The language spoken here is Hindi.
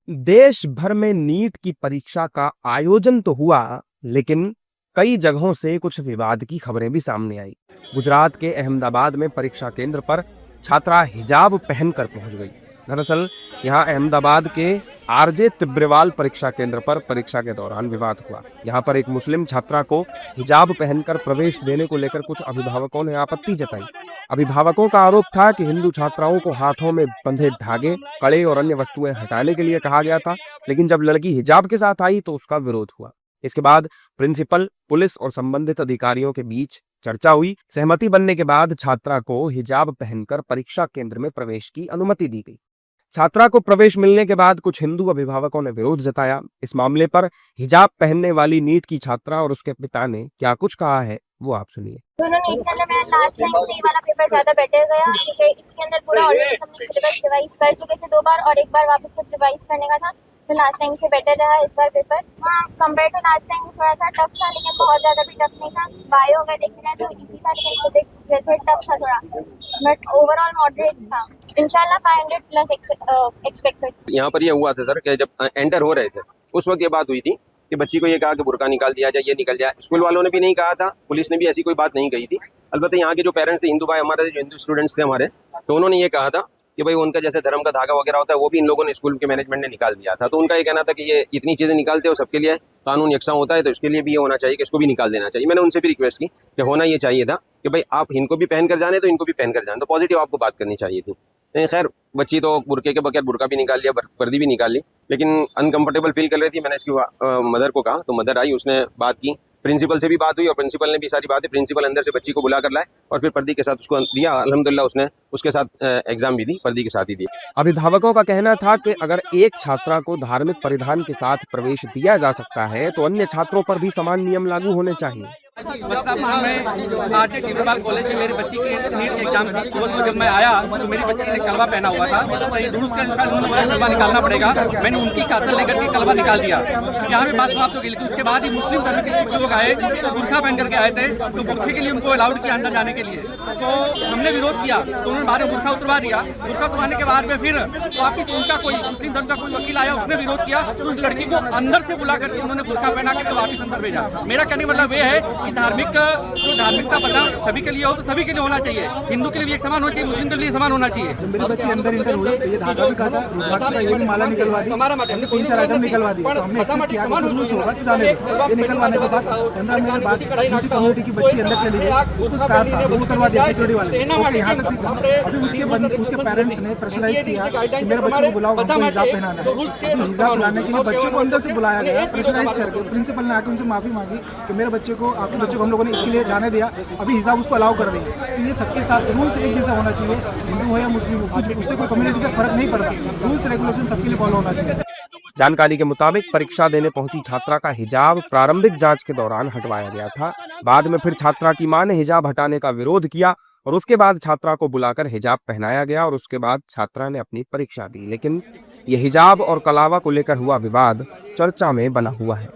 देश भर में नीट की परीक्षा का आयोजन तो हुआ, लेकिन कई जगहों से कुछ विवाद की खबरें भी सामने आई। गुजरात के अहमदाबाद में परीक्षा केंद्र पर छात्रा हिजाब पहनकर पहुंच गई। दरअसल यहां अहमदाबाद के आरजे तिब्रेवाल परीक्षा केंद्र पर परीक्षा के दौरान विवाद हुआ। यहां पर एक मुस्लिम छात्रा को हिजाब पहनकर प्रवेश देने को लेकर कुछ अभिभावकों ने आपत्ति जताई। अभिभावकों का आरोप था कि हिंदू छात्राओं को हाथों में बंधे धागे, कड़े और अन्य वस्तुएं हटाने के लिए कहा गया था, लेकिन जब लड़की हिजाब के साथ आई तो उसका विरोध हुआ। इसके बाद प्रिंसिपल, पुलिस और संबंधित अधिकारियों के बीच चर्चा हुई। सहमति बनने के बाद छात्रा को हिजाब पहनकर परीक्षा केंद्र में प्रवेश की अनुमति दी गई। छात्रा को प्रवेश मिलने के बाद कुछ हिंदू अभिभावकों ने विरोध जताया। इस मामले पर हिजाब पहनने वाली नीट की छात्रा और उसके पिता ने क्या कुछ कहा है, वो आप सुनिए। दोनों नीट के अंदर मैं लास्ट टाइम से ये वाला पेपर ज्यादा बेटर गया, क्योंकि इसके अंदर पूरा ऑलरेडी हमने सिलेबस रिवाइज कर चुके थे 2 बार और एक बार वापस से रिवाइज करने का था, तो लास्ट टाइम से बेटर रहा इस बार पेपर। हाँ, कंपेयर टू लास्ट टाइम थोड़ा सा टफ था, लेकिन बहुत ज्यादा भी टफ नहीं था। बायो अगर देखने जाए तो इजी था, लेकिन फिजिक्स वैसे टफ था थोड़ा, बट ओवरऑल मॉडरेट था। इंशाल्लाह 500 प्लस एक्सपेक्टेड। यहाँ पर ये हुआ था सर कि जब एंटर हो रहे थे उस वक्त ये बात हुई थी कि बच्ची को ये कहा कि बुर्का निकाल दिया जाए, ये निकल जाए। स्कूल वालों ने भी नहीं कहा था, पुलिस ने भी ऐसी कोई बात नहीं कही थी। अलबत्ता यहाँ के जो पेरेंट्स थे, हिंदू भाई हमारे, जो हिंदू स्टूडेंट्स थे हमारे, तो उन्होंने ये कहा था कि भाई उनका जैसे धर्म का धागा वगैरह होता है वो भी इन लोगों ने, स्कूल के मैनेजमेंट ने निकाल दिया था। तो उनका ये कहना था कि ये इतनी चीज़ें निकालते हो, सबके लिए कानून यकसा होता है, तो इसके लिए भी ये होना चाहिए कि इसको भी निकाल देना चाहिए। मैंने उनसे भी रिक्वेस्ट की कि होना ये चाहिए था कि भाई आप इनको भी पहन कर जाने तो इनको भी पहन कर जाने, तो पॉजिटिव आपको बात करनी चाहिए थी। खैर, बच्ची तो बुरके के बगैर बुरका भी निकाल लिया, वर्दी भी निकाल ली, लेकिन अनकंफर्टेबल फील कर रही थी। मैंने इसकी मदर को कहा, तो मदर आई, उसने बात की, प्रिंसिपल से भी बात हुई और प्रिंसिपल ने भी सारी बातें, प्रिंसिपल अंदर से बच्ची को बुला कर लाए और फिर पर्दी के साथ उसको दिया। अल्हम्दुलिल्लाह उसने उसके साथ एग्जाम भी दी, पर्दी के साथ ही दी। अभिभावकों का कहना था कि अगर एक छात्रा को धार्मिक परिधान के साथ प्रवेश दिया जा सकता है तो अन्य छात्रों पर भी समान नियम लागू होने चाहिए। मैं आरजे तिब्रेवाल कॉलेज में मेरी बच्ची की नीट एग्जाम थी। सुबह जब मैं आया तो मेरी बच्ची ने कलवा पहना हुआ था, रूल्स के अनुसार उन्होंने कलवा निकालना पड़ेगा। मैंने उनकी खातर लेकर के कलवा निकाल दिया। यहाँ पे बात समाप्त हो गई। लेकिन उसके बाद ही मुस्लिम धर्म के कुछ लोग आए, बुरखा पहन करके आए थे, तो बुरखे के लिए उनको अलाउड किया अंदर जाने के लिए। तो हमने विरोध किया, तो उन्होंने बाद में बुरखा उतरवा दिया। बुरखा उतरवाने के बाद में फिर वापिस उनका कोई मुस्लिम धर्म का कोई वकील आया, उसने विरोध किया, तो उस लड़की को अंदर से बुला करके उन्होंने बुरखा पहना करके वापिस अंदर भेजा। मेरा कहने का मतलब ये है कि धार्मिकता पता सभी के लिए हो तो सभी के लिए होना चाहिए। हिंदू के लिए भी एक समान होना चाहिए, मुस्लिम के लिए समान होना चाहिए। जब मेरी बच्ची अंदर इंटर हुई तो ये धागा भी काटा, रुद्राक्ष का ये भी माला निकलवा दी, ऐसे 3-4 आइटम निकलवा दिए। तो हमने एक्सेप्ट किया कि रूल्स होगा तो जाने दो। ये निकलवाने के बाद 15 मिनट बाद दूसरी कम्युनिटी की बच्ची अंदर चली गई, उसको स्कार्फ था वो करवा दिया सिक्योरिटी वाले। ओके, यहाँ तक सीखा। अभी उसके पेरेंट्स ने प्रेशराइज किया कि मेरे बच्चे को बुलाओ, हमको हिजाब पहनाना है। अभी हिजाब लाने के लिए बच्चों को अंदर से बुलाया गया, प्रेशराइज करके। प्रिंसिपल ने आके उनसे माफी मांगी कि मेरे बच्चे को, आपके बच्चे को हम लोगों ने इसके लिए जाने दिया, अभी हिजाब उसको अलाउ कर देंगे। तो ये सबके साथ रूल्स एक जैसा होना चाहिए, हिंदू हो या मुस्लिम हो, कुछ उससे कोई कम्युनिटी से फर्क नहीं पड़ता। रूल्स रेगुलेशन सबके लिए फॉलो होना चाहिए। जानकारी के मुताबिक परीक्षा देने पहुंची छात्रा का हिजाब प्रारंभिक जांच के दौरान हटवाया गया था। बाद में फिर छात्रा की मां ने हिजाब हटाने का विरोध किया और उसके बाद छात्रा को बुलाकर हिजाब पहनाया गया और उसके बाद छात्रा ने अपनी परीक्षा दी। लेकिन यह हिजाब और कलावा को लेकर हुआ विवाद चर्चा में बना हुआ है।